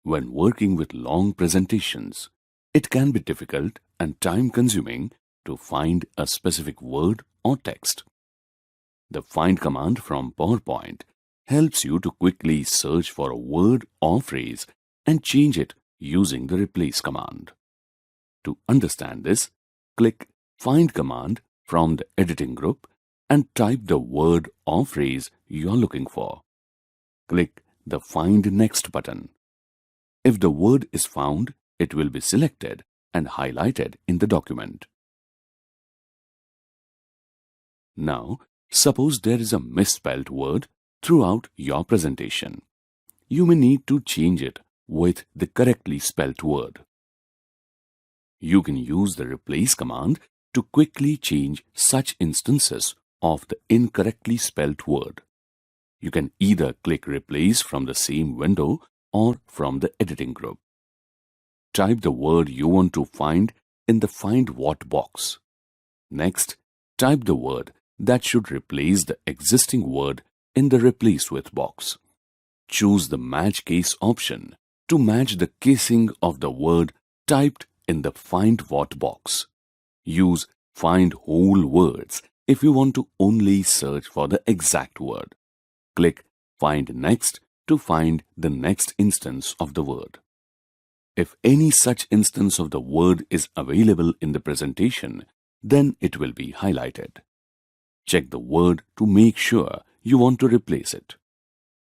When working with long presentations, it can be difficult and time-consuming to find a specific word or text. The Find command from PowerPoint helps you to quickly search for a word or phrase and change it using the Replace command. To understand this, click Find command from the editing group and type the word or phrase you are looking for. Click the Find Next button. If the word is found, it will be selected and highlighted in the document. Now, suppose there is a misspelled word throughout your presentation. You may need to change it with the correctly spelled word. You can use the Replace command to quickly change such instances of the incorrectly spelled word. You can either click Replace from the same window or from the editing group. Type the word you want to find in the Find What box. Next, type the word that should replace the existing word in the Replace With box. Choose the Match Case option to match the casing of the word typed in the Find What box. Use Find Whole Words if you want to only search for the exact word. Click Find Next to find the next instance of the word. If any such instance of the word is available in the presentation, then it will be highlighted. Check the word to make sure you want to replace it.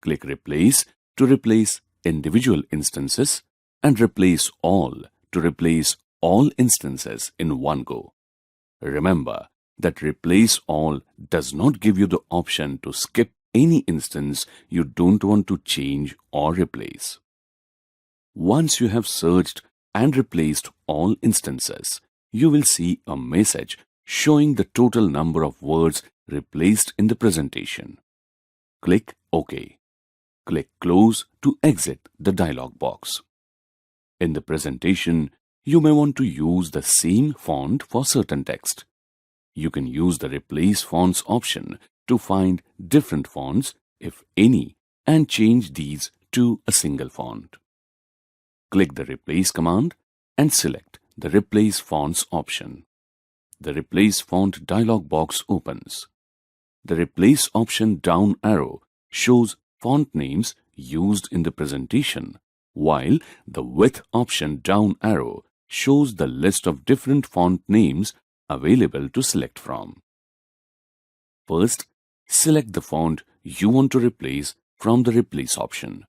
Click Replace to replace individual instances and Replace All to replace all instances in one go. Remember that Replace All does not give you the option to skip any instance you don't want to change or replace. Once you have searched and replaced all instances, you will see a message showing the total number of words replaced in the presentation. Click OK. Click Close to exit the dialog box. In the presentation, you may want to use the same font for certain text. You can use the Replace Fonts option to find different fonts, if any, and change these to a single font. Click the Replace command and select the Replace Fonts option. The Replace Font dialog box opens. The Replace option down arrow shows font names used in the presentation, while the With option down arrow shows the list of different font names available to select from. First, select the font you want to replace from the Replace option.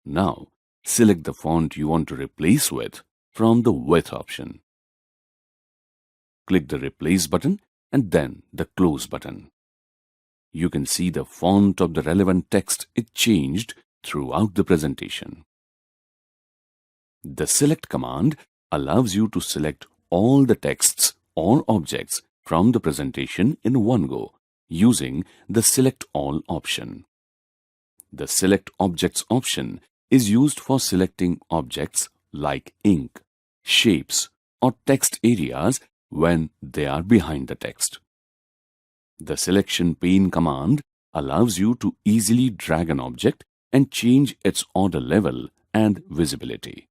Now, select the font you want to replace with from the With option. Click the Replace button and then the Close button. You can see the font of the relevant text it changed throughout the presentation. The Select command allows you to select all the texts or objects from the presentation in one go using the Select All option. The Select Objects option is used for selecting objects like ink, shapes, or text areas when they are behind the text. The Selection Pane command allows you to easily drag an object and change its order level and visibility.